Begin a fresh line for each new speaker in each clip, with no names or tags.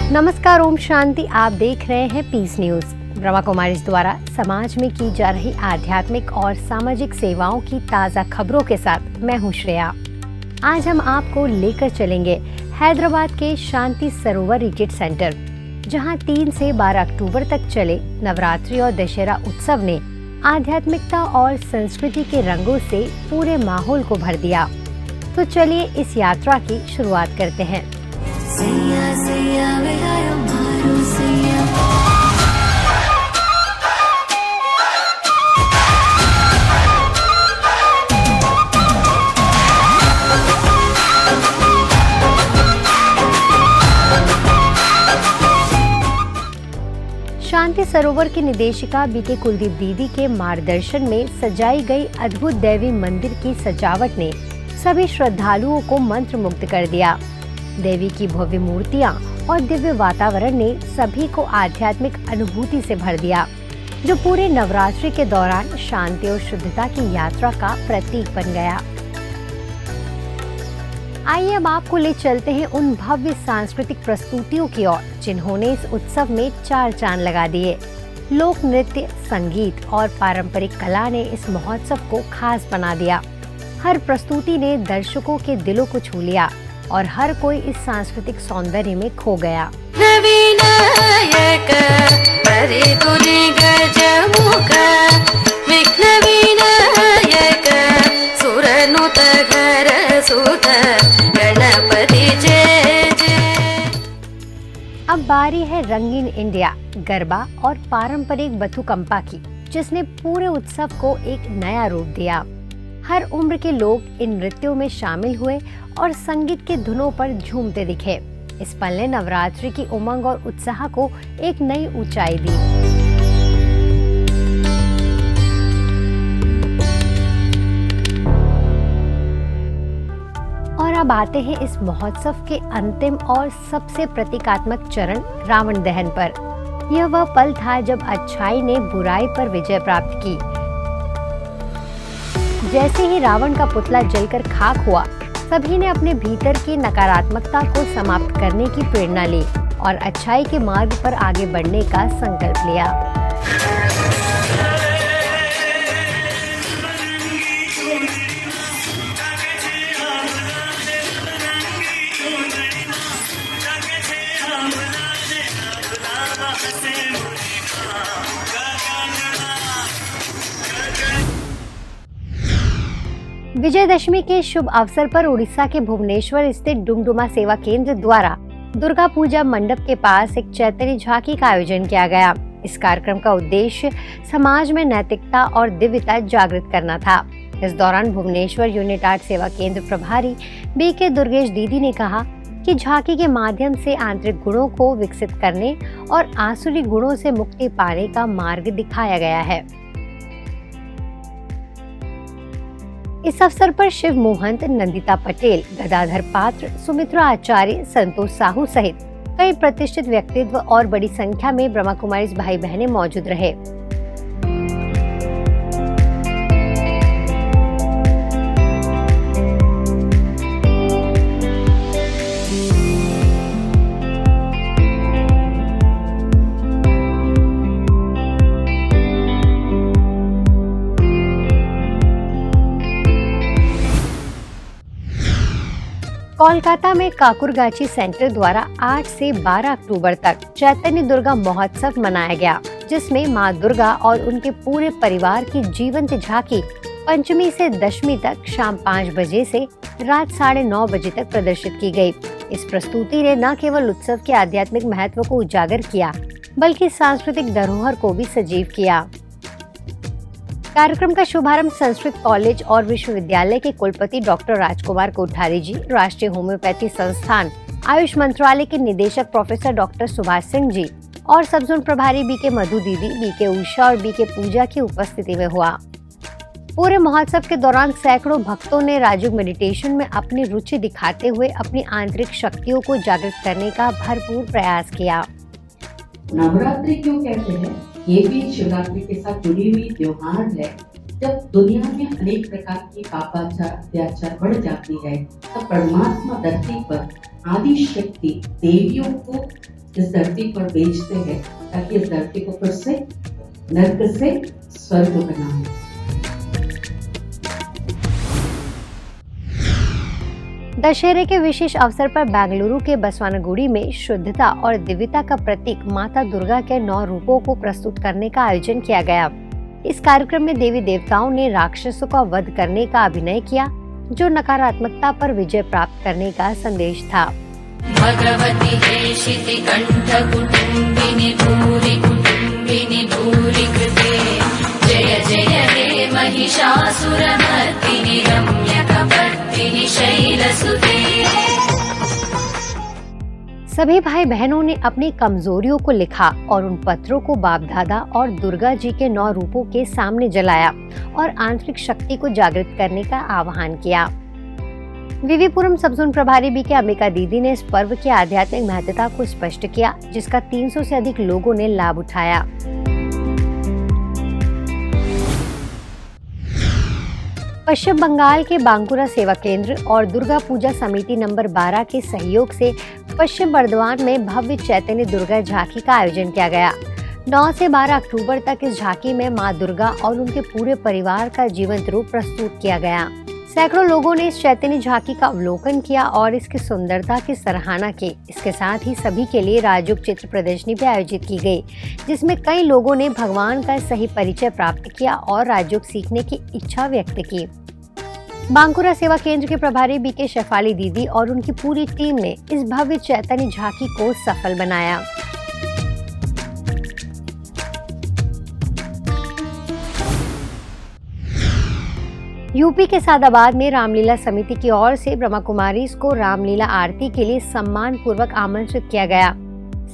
नमस्कार, ओम शांति। आप देख रहे हैं पीस न्यूज। ब्रह्मा कुमारी द्वारा समाज में की जा रही आध्यात्मिक और सामाजिक सेवाओं की ताज़ा खबरों के साथ मैं हूं श्रेया। आज हम आपको लेकर चलेंगे हैदराबाद के शांति सरोवर रिट्रीट सेंटर, जहां 3 से 12 अक्टूबर तक चले नवरात्रि और दशहरा उत्सव ने आध्यात्मिकता और संस्कृति के रंगों से पूरे माहौल को भर दिया। तो चलिए इस यात्रा की शुरुआत करते हैं। सैया सैया वे आयो मारो सैया। शांति सरोवर की निदेशिका बीके कुलदीप दीदी के मार्गदर्शन में सजाई गई अद्भुत देवी मंदिर की सजावट ने सभी श्रद्धालुओं को मंत्रमुग्ध कर दिया। देवी की भव्य मूर्तियां और दिव्य वातावरण ने सभी को आध्यात्मिक अनुभूति से भर दिया, जो पूरे नवरात्रि के दौरान शांति और शुद्धता की यात्रा का प्रतीक बन गया। आइए अब आपको ले चलते हैं उन भव्य सांस्कृतिक प्रस्तुतियों की ओर, जिन्होंने इस उत्सव में 4 चांद लगा दिए। लोक नृत्य, संगीत और पारंपरिक कला ने इस महोत्सव को खास बना दिया। हर प्रस्तुति ने दर्शकों के दिलों को छू लिया और हर कोई इस सांस्कृतिक सौंदर्य में खो गया। अब बारी है रंगीन इंडिया, गरबा और पारंपरिक बथुकम्पा की, जिसने पूरे उत्सव को एक नया रूप दिया। हर उम्र के लोग इन नृत्यों में शामिल हुए और संगीत के धुनों पर झूमते दिखे। इस पल ने नवरात्रि की उमंग और उत्साह को एक नई ऊंचाई दी। और अब आते हैं इस महोत्सव के अंतिम और सबसे प्रतीकात्मक चरण, रावण दहन पर। यह वह पल था जब अच्छाई ने बुराई पर विजय प्राप्त की। जैसे ही रावण का पुतला जलकर खाक हुआ, सभी ने अपने भीतर की नकारात्मकता को समाप्त करने की प्रेरणा ली और अच्छाई के मार्ग पर आगे बढ़ने का संकल्प लिया। विजयदशमी के शुभ अवसर पर उड़ीसा के भुवनेश्वर स्थित डुमडुमा सेवा केंद्र द्वारा दुर्गा पूजा मंडप के पास एक चैतन्य झांकी का आयोजन किया गया। इस कार्यक्रम का उद्देश्य समाज में नैतिकता और दिव्यता जागृत करना था। इस दौरान भुवनेश्वर यूनिट 8 सेवा केंद्र प्रभारी बीके दुर्गेश दीदी ने कहा कि झांकी के माध्यम से आंतरिक गुणों को विकसित करने और आसुरी गुणों से मुक्ति पाने का मार्ग दिखाया गया है। इस अवसर पर शिव मोहंत, नंदिता पटेल, गदाधर पात्र, सुमित्रा आचार्य, संतोष साहू सहित कई प्रतिष्ठित व्यक्तित्व और बड़ी संख्या में ब्रह्मा कुमारी भाई बहनें मौजूद रहे। कोलकाता में काकुरगाची सेंटर द्वारा 8 से 12 अक्टूबर तक चैतन्य दुर्गा महोत्सव मनाया गया, जिसमें मां दुर्गा और उनके पूरे परिवार की जीवंत झांकी पंचमी से दशमी तक शाम 5 बजे से रात 9:30 बजे तक प्रदर्शित की गई। इस प्रस्तुति ने न केवल उत्सव के आध्यात्मिक महत्व को उजागर किया, बल्कि सांस्कृतिक धरोहर को भी सजीव किया। कार्यक्रम का शुभारंभ संस्कृत कॉलेज और विश्वविद्यालय के कुलपति डॉक्टर राजकुमार कोठारी जी, राष्ट्रीय होम्योपैथी संस्थान, आयुष मंत्रालय के निदेशक प्रोफेसर डॉक्टर सुभाष सिंह जी और सब जोन प्रभारी बीके मधु दीदी, बीके उषा और बीके पूजा की उपस्थिति में हुआ। पूरे महोत्सव के दौरान सैकड़ों भक्तों ने राजयोग मेडिटेशन में अपनी रुचि दिखाते हुए अपनी आंतरिक शक्तियों को जागृत करने का भरपूर प्रयास किया।
नवरात्रि क्यों कहते हैं? ये भी शिवरात्रि के साथ जुड़ी हुई त्योहार है। जब दुनिया में अनेक प्रकार की पापाचार अत्याचार बढ़ जाती है, तब परमात्मा धरती पर आदि शक्ति देवियों को इस धरती पर भेजते हैं ताकि इस धरती को फिर से नर्क से स्वर्ग बनाए।
दशहरे के विशेष अवसर पर बेंगलुरु के बसवानागुड़ी में शुद्धता और दिव्यता का प्रतीक माता दुर्गा के 9 रूपों को प्रस्तुत करने का आयोजन किया गया। इस कार्यक्रम में देवी देवताओं ने राक्षसों का वध करने का अभिनय किया, जो नकारात्मकता पर विजय प्राप्त करने का संदेश था।
भगवती हे शितिकण्ठ कुटुम्बिनि भूरि कृते जय जय हे महिषासुरमर्दिनि रम्यकपर्दिनि शैलसुते।
सभी भाई बहनों ने अपनी कमजोरियों को लिखा और उन पत्रों को बाप दादा और दुर्गा जी के 9 रूपों के सामने जलाया और आंतरिक शक्ति को जागृत करने का आह्वान किया। विविपुरम सबजोन प्रभारी बी के अंबिका दीदी ने इस पर्व की आध्यात्मिक महत्ता को स्पष्ट किया, जिसका 300 से अधिक लोगों ने लाभ उठाया। पश्चिम बंगाल के बांकुरा सेवा केंद्र और दुर्गा पूजा समिति नंबर 12 के सहयोग से पश्चिम बर्धमान में भव्य चैतन्य दुर्गा झांकी का आयोजन किया गया। 9 से 12 अक्टूबर तक इस झांकी में मां दुर्गा और उनके पूरे परिवार का जीवंत रूप प्रस्तुत किया गया। सैकड़ों लोगों ने इस चैतन्य झांकी का अवलोकन किया और इसकी सुंदरता की सराहना की। इसके साथ ही सभी के लिए राजयोग चित्र प्रदर्शनी भी आयोजित की गई, जिसमें कई लोगों ने भगवान का सही परिचय प्राप्त किया और राजयोग सीखने की इच्छा व्यक्त की। बांकुरा सेवा केंद्र के प्रभारी बी के शेफाली दीदी और उनकी पूरी टीम ने इस भव्य चैतन्य झांकी को सफल बनाया। यूपी के सादाबाद में रामलीला समिति की ओर से ब्रह्मा कुमारीज को रामलीला आरती के लिए सम्मान पूर्वक आमंत्रित किया गया।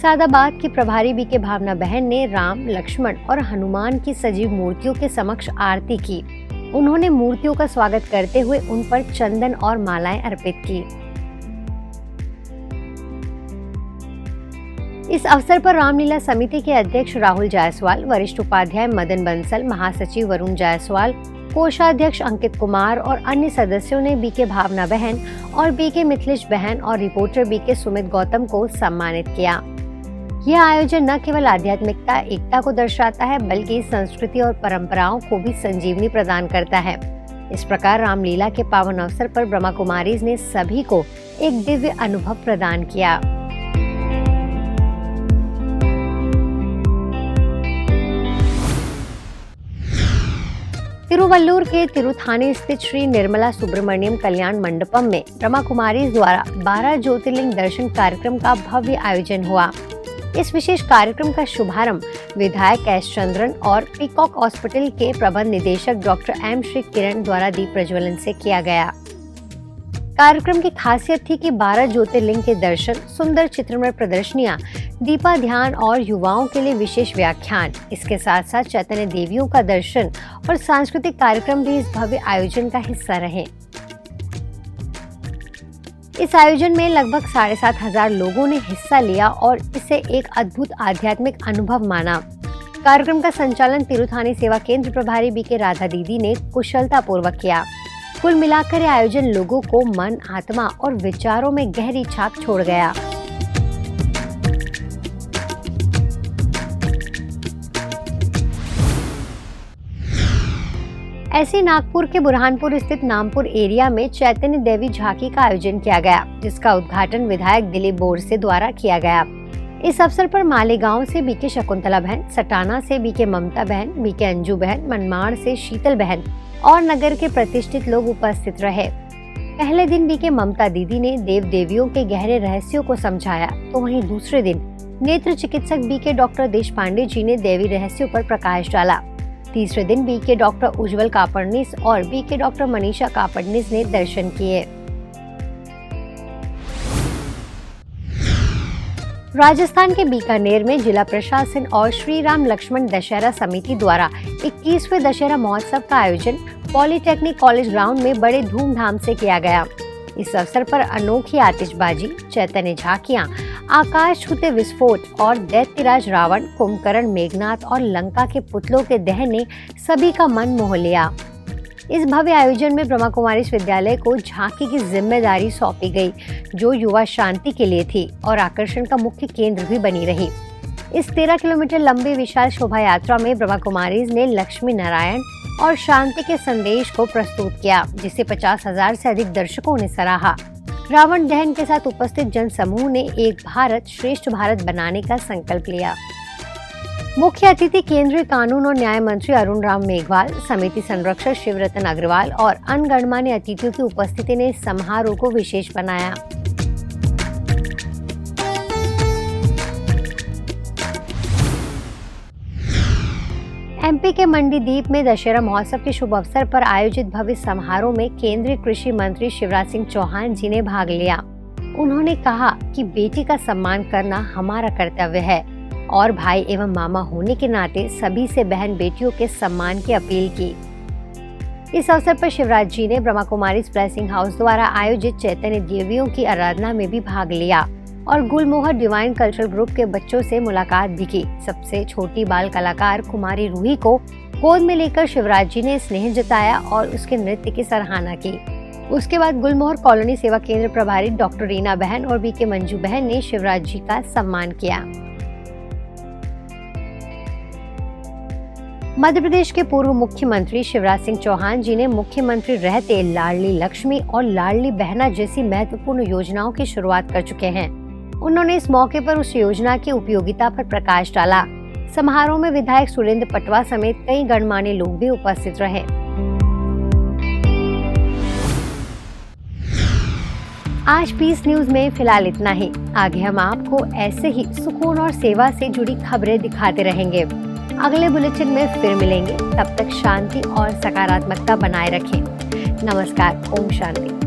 सादाबाद की प्रभारी बी के भावना बहन ने राम, लक्ष्मण और हनुमान की सजीव मूर्तियों के समक्ष आरती की। उन्होंने मूर्तियों का स्वागत करते हुए उन पर चंदन और मालाएं अर्पित की। इस अवसर पर रामलीला समिति के अध्यक्ष राहुल जायसवाल, वरिष्ठ उपाध्याय मदन बंसल, महासचिव वरुण जायसवाल, कोषाध्यक्ष अंकित कुमार और अन्य सदस्यों ने बी के भावना बहन और बी के मिथिलेश बहन और रिपोर्टर बी के सुमित गौतम को सम्मानित किया। यह आयोजन न केवल आध्यात्मिकता एकता को दर्शाता है, बल्कि संस्कृति और परंपराओं को भी संजीवनी प्रदान करता है। इस प्रकार रामलीला के पावन अवसर पर ब्रह्मा कुमारीज ने सभी को एक दिव्य अनुभव प्रदान किया। तिरुवल्लुर के तिरुथानी स्थित श्री निर्मला सुब्रमण्यम कल्याण मंडपम में ब्रह्मा कुमारीज द्वारा 12 ज्योतिर्लिंग दर्शन कार्यक्रम का भव्य आयोजन हुआ। इस विशेष कार्यक्रम का शुभारंभ विधायक एस चंद्रन और पीकॉक हॉस्पिटल के प्रबंध निदेशक डॉक्टर एम श्री किरण द्वारा दीप प्रज्वलन से किया गया। कार्यक्रम की खासियत थी कि 12 ज्योतिर्लिंग के दर्शन, सुंदर चित्रमय प्रदर्शनियां, दीपा ध्यान और युवाओं के लिए विशेष व्याख्यान। इसके साथ साथ चैतन्य देवियों का दर्शन और सांस्कृतिक कार्यक्रम भी इस भव्य आयोजन का हिस्सा रहे। इस आयोजन में लगभग 7,500 लोगों ने हिस्सा लिया और इसे एक अद्भुत आध्यात्मिक अनुभव माना। कार्यक्रम का संचालन तिरुथानी सेवा केंद्र प्रभारी बी के राधा दीदी ने कुशलता पूर्वक किया। कुल मिलाकर यह आयोजन लोगों को मन, आत्मा और विचारों में गहरी छाप छोड़ गया। ऐसे नागपुर के बुरहानपुर स्थित नामपुर एरिया में चैतन्य देवी झांकी का आयोजन किया गया, जिसका उद्घाटन विधायक दिलीप बोरसे द्वारा किया गया। इस अवसर पर मालेगांव से बी के शकुंतला बहन, सटाना से बी के ममता बहन, बी के अंजू बहन, मनमाड़ से शीतल बहन और नगर के प्रतिष्ठित लोग उपस्थित रहे। पहले दिन बी के ममता दीदी ने देव देवियों के गहरे रहस्यों को समझाया, तो वहीं दूसरे दिन नेत्र चिकित्सक बी के डॉक्टर देश पांडे जी ने देवी रहस्यों पर प्रकाश डाला। तीसरे दिन बी के डॉक्टर उज्जवल कापड़नीस और बी के डॉक्टर मनीषा कापड़नीस ने दर्शन किए। राजस्थान के बीकानेर में जिला प्रशासन और श्री राम लक्ष्मण दशहरा समिति द्वारा 21वें दशहरा महोत्सव का आयोजन पॉलिटेक्निक कॉलेज ग्राउंड में बड़े धूमधाम से किया गया। इस अवसर पर अनोखी आतिशबाजी, चैतन्य झांकियां, आकाश छूते विस्फोट और दैत्यराज रावण, कुंभकर्ण, मेघनाथ और लंका के पुतलों के दहन ने सभी का मन मोह लिया। इस भव्य आयोजन में ब्रह्मा कुमारी विद्यालय को झांकी की जिम्मेदारी सौंपी गई, जो युवा शांति के लिए थी और आकर्षण का मुख्य केंद्र भी बनी रही। इस 13 किलोमीटर लंबी विशाल शोभा यात्रा में ब्रह्मा कुमारी ने लक्ष्मी नारायण और शांति के संदेश को प्रस्तुत किया, जिसे 50,000 से अधिक दर्शकों ने सराहा। रावण दहन के साथ उपस्थित जन समूह ने एक भारत श्रेष्ठ भारत बनाने का संकल्प लिया। मुख्य अतिथि केंद्रीय कानून और न्याय मंत्री अरुण राम मेघवाल, समिति संरक्षक शिवरतन अग्रवाल और अन्य गणमान्य अतिथियों की उपस्थिति ने समारोह को विशेष बनाया। एमपी के मंडीदीप में दशहरा महोत्सव के शुभ अवसर पर आयोजित भव्य समारोह में केंद्रीय कृषि मंत्री शिवराज सिंह चौहान जी ने भाग लिया। उन्होंने कहा कि बेटी का सम्मान करना हमारा कर्तव्य है और भाई एवं मामा होने के नाते सभी से बहन बेटियों के सम्मान की अपील की। इस अवसर पर शिवराज जी ने ब्रह्मा कुमारी ब्लेसिंग हाउस द्वारा आयोजित चैतन्य देवियों की आराधना में भी भाग लिया और गुलमोहर डिवाइन कल्चरल ग्रुप के बच्चों से मुलाकात भी की। सबसे छोटी बाल कलाकार कुमारी रूही को गोद में लेकर शिवराज जी ने स्नेह जताया और उसके नृत्य की सराहना की। उसके बाद गुलमोहर कॉलोनी सेवा केंद्र प्रभारी डॉक्टर रीना बहन और बीके मंजू बहन ने शिवराज जी का सम्मान किया। मध्य प्रदेश के पूर्व मुख्यमंत्री शिवराज सिंह चौहान जी ने मुख्यमंत्री रहते लाडली लक्ष्मी और लाडली बहना जैसी महत्वपूर्ण योजनाओं की शुरुआत कर चुके हैं। उन्होंने इस मौके पर उस योजना की उपयोगिता पर प्रकाश डाला। समारोह में विधायक सुरेंद्र पटवा समेत कई गणमान्य लोग भी उपस्थित रहे। आज पीस न्यूज में फिलहाल इतना ही। आगे हम आपको ऐसे ही सुकून और सेवा से जुड़ी खबरें दिखाते रहेंगे। अगले बुलेटिन में फिर मिलेंगे, तब तक शांति और सकारात्मकता बनाए रखें। नमस्कार। ओम शांति।